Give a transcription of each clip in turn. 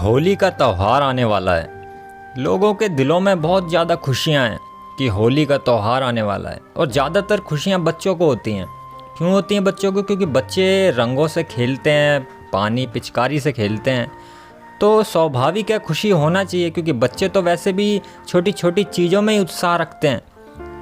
होली का त्यौहार आने वाला है। लोगों के दिलों में बहुत ज़्यादा खुशियाँ हैं कि होली का त्यौहार आने वाला है। और ज़्यादातर खुशियाँ बच्चों को होती हैं। क्यों होती हैं बच्चों को? क्योंकि बच्चे रंगों से खेलते हैं, पानी पिचकारी से खेलते हैं। तो स्वाभाविक है, खुशी होना चाहिए, क्योंकि बच्चे तो वैसे भी छोटी छोटी चीज़ों में ही उत्साह रखते हैं।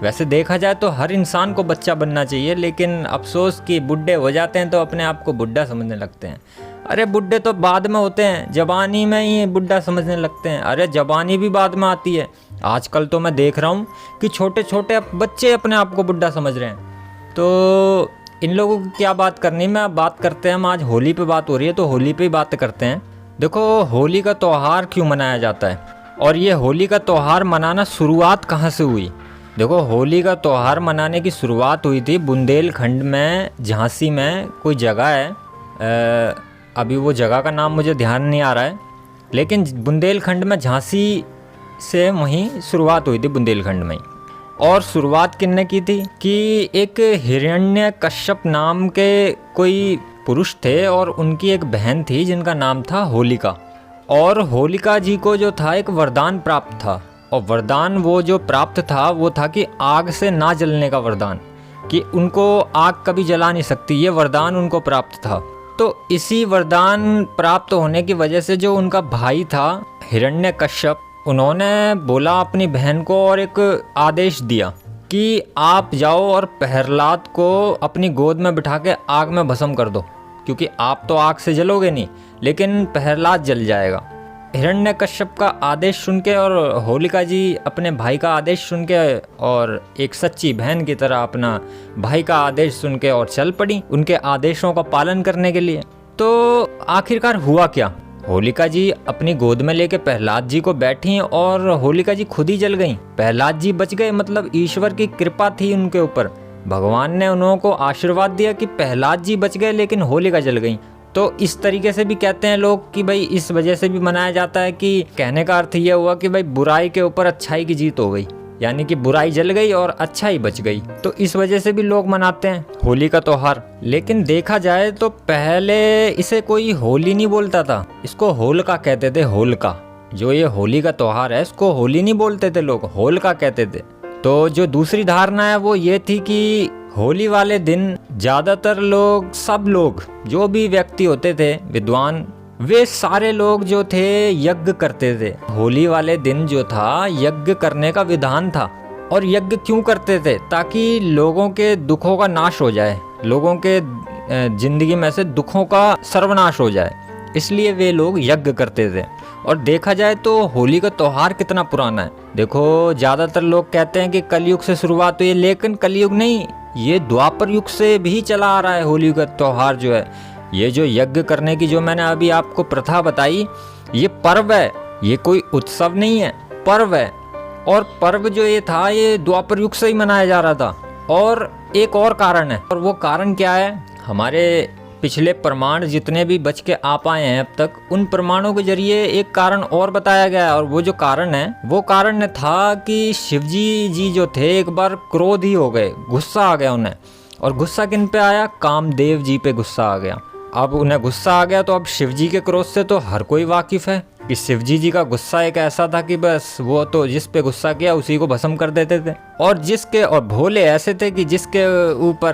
वैसे देखा जाए तो हर इंसान को बच्चा बनना चाहिए, लेकिन अफसोस कि बुढ़े हो जाते हैं तो अपने आप को बुढ़ा समझने लगते हैं। अरे बुढ़े तो बाद में होते हैं, जवानी में ही बुढ़ा समझने लगते हैं। अरे जवानी भी बाद में आती है। आजकल तो मैं देख रहा हूँ कि छोटे छोटे बच्चे अपने आप को बुढ़ा समझ रहे हैं। तो इन लोगों की क्या बात करनी, मैं बात करते हैं। हम आज होली पे बात हो रही है तो होली पे ही बात करते हैं। देखो, होली का त्यौहार क्यों मनाया जाता है और ये होली का त्यौहार मनाना शुरुआत कहाँ से हुई? देखो, होली का त्यौहार मनाने की शुरुआत हुई थी बुंदेलखंड में, झांसी में कोई जगह है। अभी वो जगह का नाम मुझे ध्यान नहीं आ रहा है, लेकिन बुंदेलखंड में, झांसी से वहीं शुरुआत हुई थी, बुंदेलखंड में ही। और शुरुआत किसने की थी कि एक हिरण्यकश्यप नाम के कोई पुरुष थे और उनकी एक बहन थी जिनका नाम था होलिका। और होलिका जी को जो था एक वरदान प्राप्त था, और वरदान वो जो प्राप्त था वो था कि आग से ना जलने का वरदान, कि उनको आग कभी जला नहीं सकती, ये वरदान उनको प्राप्त था। तो इसी वरदान प्राप्त होने की वजह से जो उनका भाई था हिरण्यकश्यप, उन्होंने बोला अपनी बहन को और एक आदेश दिया कि आप जाओ और प्रहलाद को अपनी गोद में बिठा के आग में भस्म कर दो, क्योंकि आप तो आग से जलोगे नहीं, लेकिन प्रहलाद जल जाएगा। हिरण्यकश्यप का आदेश सुन के और होलिका जी अपने भाई का आदेश सुन के और एक सच्ची बहन की तरह अपना भाई का आदेश सुन के और चल पड़ी उनके आदेशों का पालन करने के लिए। तो आखिरकार हुआ क्या? होलिका जी अपनी गोद में लेके प्रहलाद जी को बैठी और होलिका जी खुद ही जल गईं। प्रहलाद जी बच गए, मतलब ईश्वर की कृपा थी उनके ऊपर। भगवान ने उन्हों को आशीर्वाद दिया कि प्रहलाद जी बच गए लेकिन होलिका जल गई। तो इस तरीके से भी कहते हैं लोग कि भाई इस वजह से भी मनाया जाता है कि कहने का अर्थ यह हुआ कि भाई बुराई के ऊपर अच्छाई की जीत हो गई, यानी कि बुराई जल गई और अच्छाई बच गई। तो इस वजह से भी लोग मनाते हैं होली का त्यौहार। लेकिन देखा जाए तो पहले इसे कोई होली नहीं बोलता था, इसको होलिका कहते थे। होलिका, जो ये होली का त्यौहार है इसको होली नहीं बोलते थे लोग, होलिका कहते थे। तो जो दूसरी धारणा है वो ये थी कि होली वाले दिन ज़्यादातर लोग, सब लोग, जो भी व्यक्ति होते थे विद्वान, वे सारे लोग जो थे यज्ञ करते थे। होली वाले दिन जो था यज्ञ करने का विधान था। और यज्ञ क्यों करते थे? ताकि लोगों के दुखों का नाश हो जाए, लोगों के जिंदगी में से दुखों का सर्वनाश हो जाए, इसलिए वे लोग यज्ञ करते थे। और देखा जाए तो होली का त्यौहार कितना पुराना है। देखो, ज़्यादातर लोग कहते हैं कि कलयुग से शुरुआत हुई है, लेकिन कलयुग नहीं, ये द्वापर युग से भी चला आ रहा है। होली का त्यौहार जो है, ये जो यज्ञ करने की जो मैंने अभी आपको प्रथा बताई, ये पर्व है, ये कोई उत्सव नहीं है, पर्व है। और पर्व जो ये था ये द्वापर युग से ही मनाया जा रहा था। और एक और कारण है, और वो कारण क्या है? हमारे पिछले प्रमाण जितने भी बच के आ पाए हैं अब तक, उन प्रमाणों के जरिए एक कारण और बताया गया है। और वो जो कारण है वो कारण था कि शिवजी जी जो थे एक बार क्रोध ही हो गए, गुस्सा आ गया उन्हें। और गुस्सा किन पे आया? कामदेव जी पे गुस्सा आ गया। अब उन्हें गुस्सा आ गया तो अब शिवजी के क्रोध से तो हर कोई वाकिफ है कि शिवजी जी का गुस्सा एक ऐसा था कि बस वो तो जिस पे गुस्सा किया उसी को भस्म कर देते थे। और भोले ऐसे थे कि जिसके ऊपर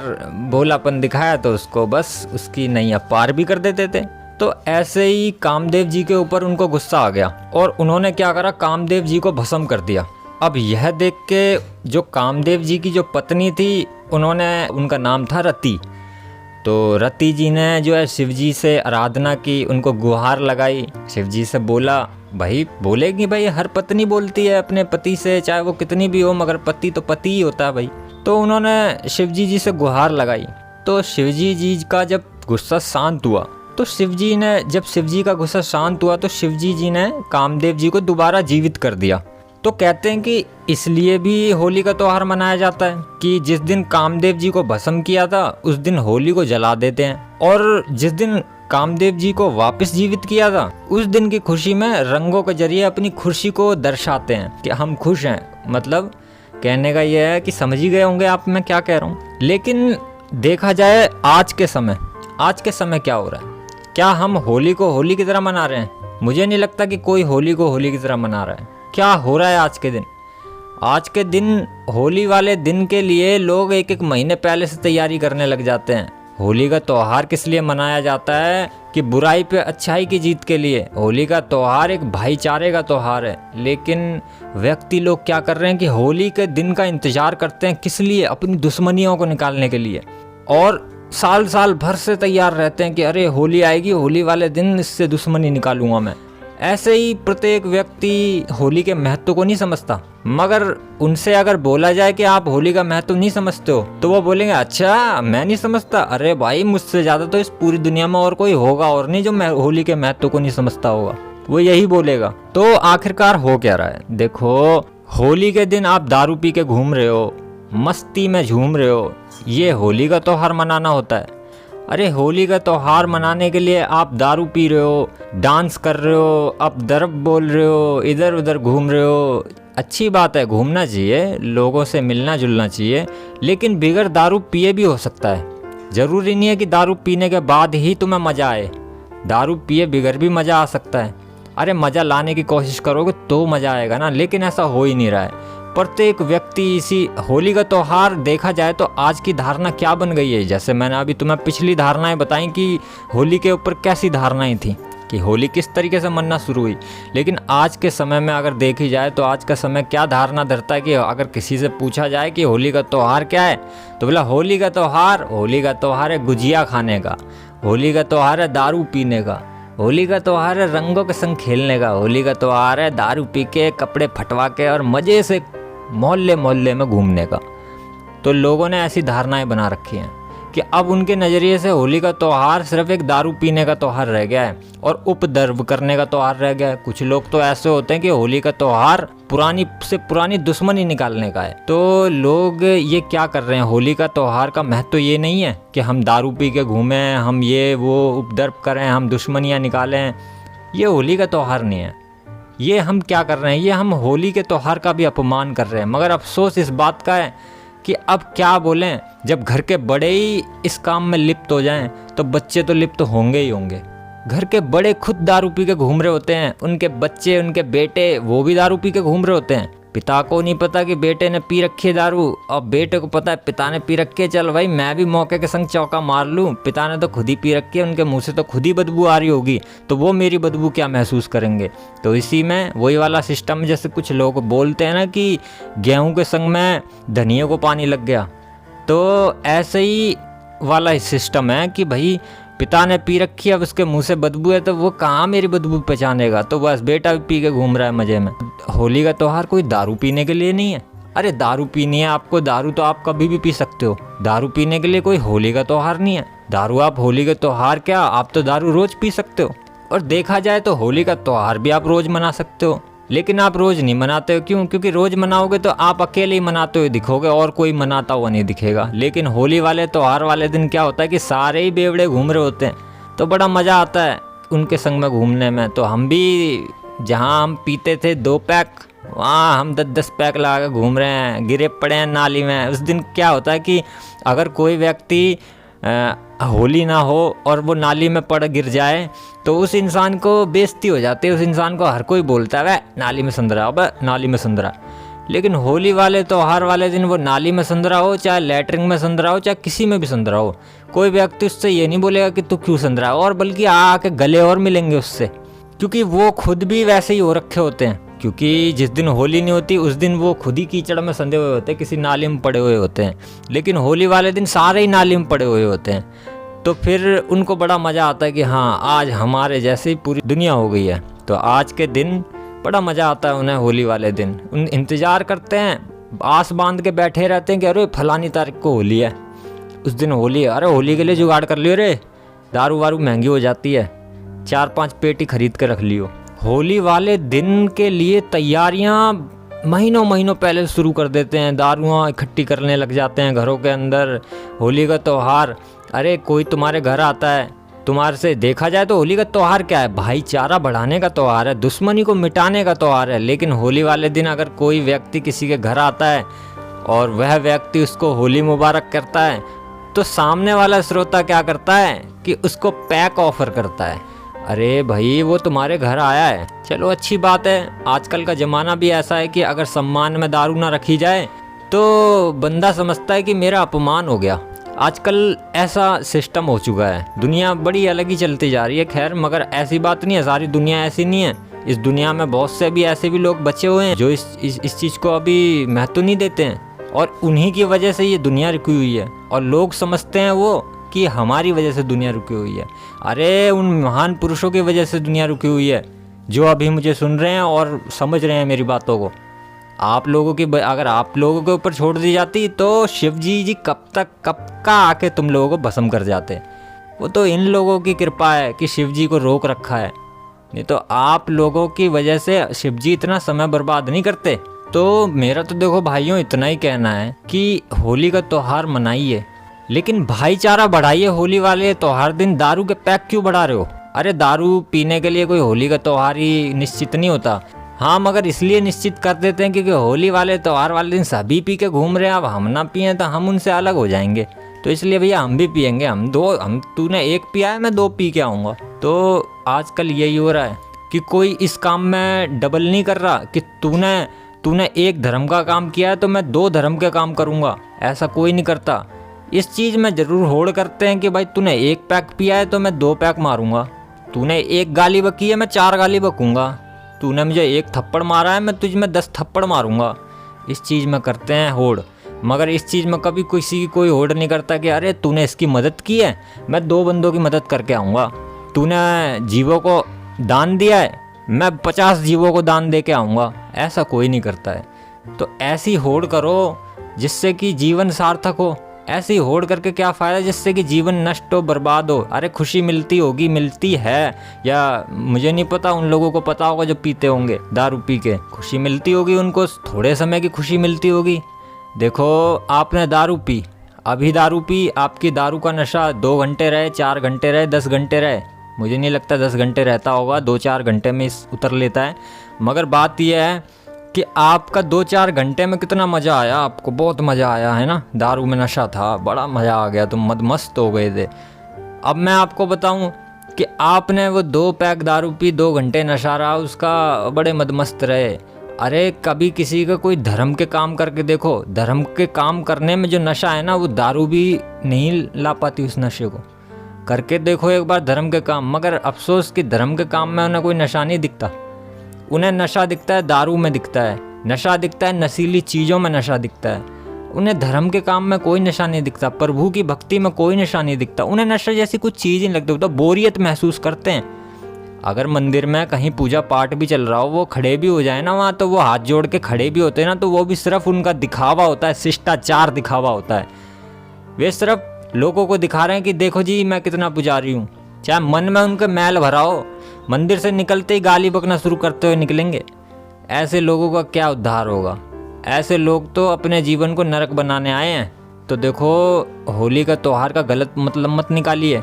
भोलापन दिखाया तो उसको बस उसकी नैया पार भी कर देते थे। तो ऐसे ही कामदेव जी के ऊपर उनको गुस्सा आ गया और उन्होंने क्या करा, कामदेव जी को भस्म कर दिया। अब यह देख के जो कामदेव जी की जो पत्नी थी, उनका नाम था रति। तो रति जी ने जो है शिवजी से आराधना की, उनको गुहार लगाई, शिवजी से बोला, भाई बोलेगी, भाई हर पत्नी बोलती है अपने पति से, चाहे वो कितनी भी हो, मगर पति तो पति ही होता है भाई। तो उन्होंने शिवजी जी से गुहार लगाई। तो शिवजी जी का जब गुस्सा शांत हुआ तो शिवजी का गुस्सा शांत हुआ तो शिवजी जी ने कामदेव जी को दोबारा जीवित कर दिया। तो कहते हैं कि इसलिए भी होली का त्यौहार मनाया जाता है कि जिस दिन कामदेव जी को भस्म किया था उस दिन होली को जला देते हैं, और जिस दिन कामदेव जी को वापस जीवित किया था उस दिन की खुशी में रंगों के जरिए अपनी खुशी को दर्शाते हैं कि हम खुश हैं। मतलब कहने का यह है कि समझ ही गए होंगे आप मैं क्या कह रहा हूँ। लेकिन देखा जाए आज के समय क्या हो रहा है? क्या हम होली को होली की तरह मना रहे हैं? मुझे नहीं लगता कि कोई होली को होली की तरह मना रहा है। क्या हो रहा है आज के दिन? आज के दिन होली वाले दिन के लिए लोग एक एक महीने पहले से तैयारी करने लग जाते हैं। होली का त्यौहार किस लिए मनाया जाता है? कि बुराई पे अच्छाई की जीत के लिए। होली का त्यौहार एक भाईचारे का त्यौहार है, लेकिन व्यक्ति लोग क्या कर रहे हैं कि होली के दिन का इंतजार करते हैं। किस लिए? अपनी दुश्मनियों को निकालने के लिए। और साल साल भर से तैयार रहते हैं कि अरे होली आएगी, होली वाले दिन इससे दुश्मनी निकालूंगा मैं। ऐसे ही प्रत्येक व्यक्ति होली के महत्व को नहीं समझता, मगर उनसे अगर बोला जाए कि आप होली का महत्व नहीं समझते हो, तो वो बोलेंगे अच्छा मैं नहीं समझता। अरे भाई, मुझसे ज़्यादा तो इस पूरी दुनिया में और कोई होगा और नहीं जो होली के महत्व को नहीं समझता होगा। वो यही बोलेगा। तो आखिरकार हो क्या रहा है? देखो, होली के दिन आप दारू पी के घूम रहे हो, मस्ती में झूम रहे हो, ये होली का त्यौहार मनाना होता है? अरे होली का त्यौहार मनाने के लिए आप दारू पी रहे हो, डांस कर रहे हो, आप दरब बोल रहे हो, इधर उधर घूम रहे हो। अच्छी बात है, घूमना चाहिए, लोगों से मिलना जुलना चाहिए, लेकिन बिगर दारू पिए भी हो सकता है। ज़रूरी नहीं है कि दारू पीने के बाद ही तुम्हें मज़ा आए। दारू पिए बिगर भी मज़ा आ सकता है। अरे मज़ा लाने की कोशिश करोगे तो मज़ा आएगा ना, लेकिन ऐसा हो ही नहीं रहा है। प्रत्येक व्यक्ति इसी होली का त्यौहार देखा जाए तो आज की धारणा क्या बन गई है। जैसे मैंने अभी तुम्हें पिछली धारणाएं बताई कि होली के ऊपर कैसी धारणाएं थी कि होली किस तरीके से मनना शुरू हुई, लेकिन आज के समय में अगर देखी जाए तो आज का समय क्या धारणा धरता है कि अगर किसी से पूछा जाए कि होली का त्यौहार क्या है, तो बोला होली का त्यौहार है गुजिया खाने का, होली का त्यौहार है दारू पीने का, होली का त्यौहार है रंगों के संग खेलने का, होली का त्यौहार है दारू पी के कपड़े फटवा के और मज़े से मोहल्ले मोहल्ले में घूमने का। तो लोगों ने ऐसी धारणाएं बना रखी हैं कि अब उनके नज़रिए से होली का त्यौहार सिर्फ एक दारू पीने का त्यौहार रह गया है और उपद्रव करने का त्यौहार रह गया है। कुछ लोग तो ऐसे होते हैं कि होली का त्यौहार पुरानी से पुरानी दुश्मनी निकालने का है। तो लोग ये क्या कर रहे हैं? होली का त्यौहार का महत्व तो ये नहीं है कि हम दारू पी के घूमें, हम ये वो उपद्रव करें, हम दुश्मनियाँ निकालें। ये होली का त्यौहार नहीं है। ये हम क्या कर रहे हैं? ये हम होली के त्यौहार का भी अपमान कर रहे हैं। मगर अफसोस इस बात का है कि अब क्या बोलें, जब घर के बड़े ही इस काम में लिप्त हो जाएं तो बच्चे तो लिप्त होंगे ही होंगे। घर के बड़े खुद दारू पी के घूम रहे होते हैं, उनके बच्चे, उनके बेटे वो भी दारू पी के घूम रहे होते हैं। पिता को नहीं पता कि बेटे ने पी रखी है दारू, और बेटे को पता है पिता ने पी रखी है, चल भाई मैं भी मौके के संग चौका मार लूँ, पिता ने तो खुद ही पी रखी है, उनके मुंह से तो खुद ही बदबू आ रही होगी, तो वो मेरी बदबू क्या महसूस करेंगे। तो इसी में वही वाला सिस्टम, जैसे कुछ लोग बोलते हैं ना कि गेहूं के संग में धनिया को पानी लग गया, तो ऐसे ही वाला सिस्टम है कि भाई पिता ने पी रखी है, अब उसके मुंह से बदबू है तो वो कहाँ मेरी बदबू पहचानेगा, तो बस बेटा भी पी के घूम रहा है मज़े में। होली का त्यौहार कोई दारू पीने के लिए नहीं है। अरे दारू पीनी है आपको, दारू तो आप कभी भी पी सकते हो, दारू पीने के लिए कोई होली का त्यौहार नहीं है। दारू आप होली का त्यौहार क्या, आप तो दारू रोज़ पी सकते हो। और देखा जाए तो होली का त्यौहार भी आप रोज़ मना सकते हो, लेकिन आप रोज़ नहीं मनाते हो। क्यों? क्योंकि रोज़ मनाओगे तो आप अकेले ही मनाते हुए दिखोगे और कोई मनाता हुआ नहीं दिखेगा। लेकिन होली वाले त्यौहार वाले दिन क्या होता है कि सारे ही बेवड़े घूम रहे होते हैं, तो बड़ा मज़ा आता है उनके संग में घूमने में। तो हम भी जहाँ हम पीते थे 2 पैक, वहाँ हम 10-10 पैक लगा के घूम रहे हैं, गिरे पड़े हैं नाली में। उस दिन क्या होता है कि अगर कोई व्यक्ति होली ना हो और वो नाली में पड़ गिर जाए तो उस इंसान को बेइज्जती हो जाती है, उस इंसान को हर कोई बोलता है वह नाली में संदरा, अब नाली में संदरा। लेकिन होली वाले त्यौहार वाले दिन वो नाली में संदरा हो, चाहे लैटरिन में संदरा हो, चाहे किसी में भी संदरा हो, कोई व्यक्ति उससे ये नहीं बोलेगा कि तू क्यों संदरा, और बल्कि आके गले और मिलेंगे उससे, क्योंकि वो खुद भी वैसे ही हो रखे होते हैं। क्योंकि जिस दिन होली नहीं होती उस दिन वो खुद ही कीचड़ में संधे हुए होते हैं, किसी नाली में पड़े हुए होते हैं, लेकिन होली वाले दिन सारे ही नाली में पड़े हुए होते हैं। तो फिर उनको बड़ा मज़ा आता है कि हाँ आज हमारे जैसे ही पूरी दुनिया हो गई है। तो आज के दिन बड़ा मज़ा आता है उन्हें, होली वाले दिन उन इंतज़ार करते हैं, आस बांध के बैठे रहते हैं कि अरे फलानी तारीख को होली है, उस दिन होली है, अरे होली के लिए जुगाड़ कर लियो रे, दारू वारू महंगी हो जाती है, 4-5 पेटी खरीद के रख लियो। होली वाले दिन के लिए तैयारियां महीनों महीनों पहले शुरू कर देते हैं, दारुआं इकट्ठी करने लग जाते हैं घरों के अंदर। होली का त्यौहार, अरे कोई तुम्हारे घर आता है, तुम्हारे से देखा जाए तो होली का त्यौहार क्या है, भाईचारा बढ़ाने का त्यौहार है, दुश्मनी को मिटाने का त्यौहार है। लेकिन होली वाले दिन अगर कोई व्यक्ति किसी के घर आता है और वह व्यक्ति उसको होली मुबारक करता है, तो सामने वाला श्रोता क्या करता है कि उसको पैक ऑफर करता है। अरे भाई वो तुम्हारे घर आया है, चलो अच्छी बात है। आजकल का ज़माना भी ऐसा है कि अगर सम्मान में दारू ना रखी जाए तो बंदा समझता है कि मेरा अपमान हो गया। आजकल ऐसा सिस्टम हो चुका है, दुनिया बड़ी अलग ही चलती जा रही है। खैर मगर ऐसी बात नहीं है, सारी दुनिया ऐसी नहीं है। इस दुनिया में बहुत से भी ऐसे भी लोग बचे हुए हैं जो इस चीज़ को अभी महत्व नहीं देते हैं, और उन्हीं की वजह से ये दुनिया रुकी हुई है। और लोग समझते हैं वो कि हमारी वजह से दुनिया रुकी हुई है। अरे उन महान पुरुषों की वजह से दुनिया रुकी हुई है जो अभी मुझे सुन रहे हैं और समझ रहे हैं मेरी बातों को। आप लोगों की अगर आप लोगों के ऊपर छोड़ दी जाती तो शिव जी कब का आके तुम लोगों को भस्म कर जाते। वो तो इन लोगों की कृपा है कि शिव जी को रोक रखा है, नहीं तो आप लोगों की वजह से शिव जी इतना समय बर्बाद नहीं करते। तो मेरा तो देखो भाइयों इतना ही कहना है कि होली का त्यौहार मनाइए, लेकिन भाईचारा बढ़ाइए। होली वाले त्यौहार दिन दारू के पैक क्यों बढ़ा रहे हो? अरे दारू पीने के लिए कोई होली का त्यौहार ही निश्चित नहीं होता। हाँ मगर इसलिए निश्चित कर देते हैं क्योंकि होली वाले त्यौहार वाले दिन सभी पी के घूम रहे हैं, अब हम ना पिए तो हम उनसे अलग हो जाएंगे। तो इसलिए भैया हम भी पियेंगे, हम तूने एक पिया है मैं 2 पी के आऊँगा। तो आजकल यही हो रहा है कि कोई इस काम में डबल नहीं कर रहा कि तूने एक धर्म का काम किया है तो मैं 2 धर्म के काम करूँगा, ऐसा कोई नहीं करता। इस चीज़ में ज़रूर होड़ करते हैं कि भाई तूने 1 पैक पिया है तो मैं 2 पैक मारूंगा, तूने 1 गाली बकी है मैं 4 गाली बकूँगा, तूने मुझे 1 थप्पड़ मारा है मैं तुझ में 10 थप्पड़ मारूंगा। इस चीज़ में करते हैं होड़, मगर इस चीज़ में कभी किसी की कोई होड़ नहीं करता कि अरे तूने इसकी मदद की है मैं 2 बंदों की मदद करके आऊँगा, तूने जीवों को दान दिया है मैं 50 जीवों को दान दे के आऊँगा, ऐसा कोई नहीं करता है। तो ऐसी होड़ करो जिससे कि जीवन सार्थक हो। ऐसी होड़ करके क्या फ़ायदा जिससे कि जीवन नष्ट हो, बर्बाद हो। अरे खुशी मिलती होगी, मिलती है, या मुझे नहीं पता, उन लोगों को पता होगा जो पीते होंगे दारू पी के, खुशी मिलती होगी उनको, थोड़े समय की खुशी मिलती होगी। देखो आपने दारू पी, अभी दारू पी, आपकी दारू का नशा 2 घंटे रहे, 4 घंटे रहे, 10 घंटे रहे, मुझे नहीं लगता 10 घंटे रहता होगा, 2-4 घंटे में उतर लेता है। मगर बात यह है कि आपका 2-4 घंटे में कितना मज़ा आया, आपको बहुत मज़ा आया है ना, दारू में नशा था, बड़ा मज़ा आ गया, तुम मदमस्त हो गए थे। अब मैं आपको बताऊं कि आपने वो 2 पैक दारू पी, 2 घंटे नशा रहा उसका, बड़े मदमस्त रहे। अरे कभी किसी का कोई धर्म के काम करके देखो, धर्म के काम करने में जो नशा है ना वो दारू भी नहीं ला पाती उस नशे को। करके देखो एक बार धर्म के काम, मगर अफसोस कि धर्म के काम में उन्हें कोई नशा नहीं दिखता। उन्हें नशा दिखता है दारू में दिखता है, नशा दिखता है नशीली चीज़ों में नशा दिखता है। उन्हें धर्म के काम में कोई नशा नहीं दिखता, प्रभु की भक्ति में कोई नशा नहीं दिखता। उन्हें नशा जैसी कुछ चीज़ ही नहीं लगती, तो बोरियत महसूस करते हैं। अगर मंदिर में कहीं पूजा पाठ भी चल रहा हो, वो खड़े भी हो जाए ना वहाँ, तो वो हाथ जोड़ के खड़े भी होते हैं ना, तो वो भी सिर्फ उनका दिखावा होता है, शिष्टाचार दिखावा होता है। वे सिर्फ लोगों को दिखा रहे हैं कि देखो जी मैं कितना पुजारी हूँ, चाहे मन में उनके मैल भरा हो, मंदिर से निकलते ही गाली बकना शुरू करते हुए निकलेंगे। ऐसे लोगों का क्या उद्धार होगा? ऐसे लोग तो अपने जीवन को नरक बनाने आए हैं। तो देखो होली का त्यौहार का गलत मतलब मत निकालिए।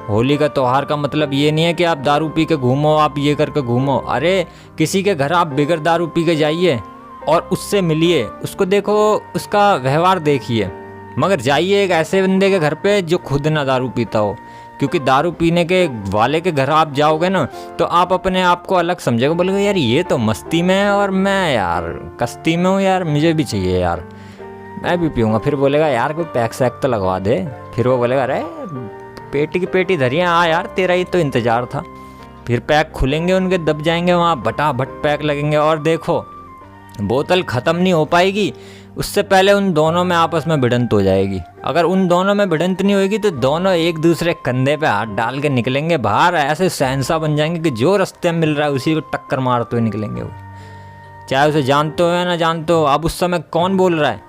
होली का त्यौहार का मतलब ये नहीं है कि आप दारू पी के घूमो, आप ये करके घूमो। अरे किसी के घर आप बिगर दारू पी के जाइए और उससे मिलिए, उसको देखो, उसका व्यवहार देखिए, मगर जाइए एक ऐसे बंदे के घर पे जो खुद ना दारू पीता हो। क्योंकि दारू पीने के वाले के घर आप जाओगे ना तो आप अपने आप को अलग समझोगे, बोलोगे यार ये तो मस्ती में है और मैं यार कश्ती में हूँ, यार मुझे भी चाहिए यार, मैं भी पीऊँगा। फिर बोलेगा यार कोई पैक सैक तो लगवा दे। फिर वो बोलेगा अरे पेटी की पेटी धरिए, हाँ यार तेरा ही तो इंतज़ार था। फिर पैक खुलेंगे उनके, दब जाएंगे वहाँ, भटाभट पैक लगेंगे, और देखो बोतल ख़त्म नहीं हो पाएगी, उससे पहले उन दोनों में आपस में भिड़ंत हो जाएगी। अगर उन दोनों में भिड़ंत नहीं होगी तो दोनों एक दूसरे कंधे पे हाथ डाल के निकलेंगे बाहर, ऐसे शहंशाह बन जाएंगे कि जो रास्ते में मिल रहा है उसी को टक्कर मारते हुए निकलेंगे वो, चाहे उसे जानते हो या ना जानते हो। अब उस समय कौन बोल रहा है?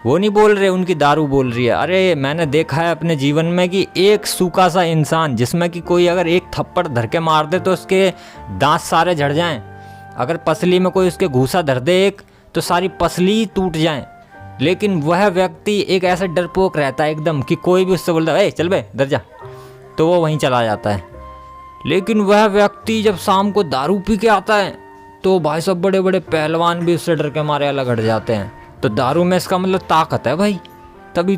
वो नहीं बोल रहे, उनकी दारू बोल रही है। अरे मैंने देखा है अपने जीवन में कि एक सूखा सा इंसान जिसमें कि कोई अगर एक थप्पड़ धर के मार दे तो उसके दांत सारे झड़ जाएं, अगर पसली में कोई उसके घूसा धर दे एक तो सारी पसली टूट जाएं, लेकिन वह व्यक्ति एक ऐसा डरपोक रहता है एकदम कि कोई भी उससे बोलता है ए चल बे डर जा, तो वो वहीं चला जाता है। लेकिन वह व्यक्ति जब शाम को दारू पी के आता है तो भाई सब बड़े बड़े पहलवान भी उससे डर के मारे अलग हट जाते हैं। तो दारू में इसका मतलब ताकत है भाई, तभी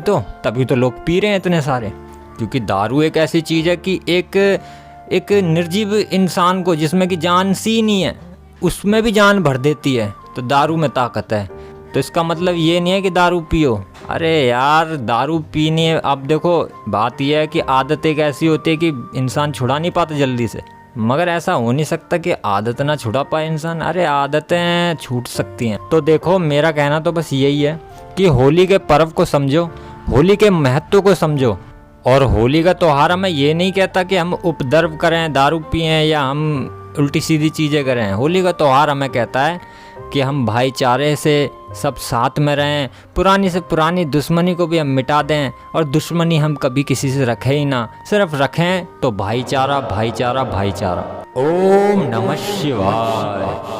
तो लोग पी रहे हैं इतने सारे। क्योंकि दारू एक ऐसी चीज़ है कि एक निर्जीव इंसान को जिसमें कि जान सी नहीं है उसमें भी जान भर देती है, तो दारू में ताकत है। तो इसका मतलब ये नहीं है कि दारू पियो। अरे यार दारू पीनी है। अब देखो बात यह है कि आदत एक ऐसी होती है कि इंसान छुड़ा नहीं पाता जल्दी से, मगर ऐसा हो नहीं सकता कि आदत ना छुड़ा पाए इंसान। अरे आदतें छूट सकती हैं। तो देखो मेरा कहना तो बस यही है कि होली के पर्व को समझो, होली के महत्व को समझो। और होली का त्यौहार मैं ये नहीं कहता कि हम उपद्रव करें, दारू पिएं या हम उल्टी सीधी चीज़ें करें। होली का त्यौहार हमें कहता है कि हम भाईचारे से सब साथ में रहें, पुरानी से पुरानी दुश्मनी को भी हम मिटा दें, और दुश्मनी हम कभी किसी से रखें ही ना, सिर्फ रखें तो भाईचारा भाईचारा भाईचारा। ओम नमः शिवाय।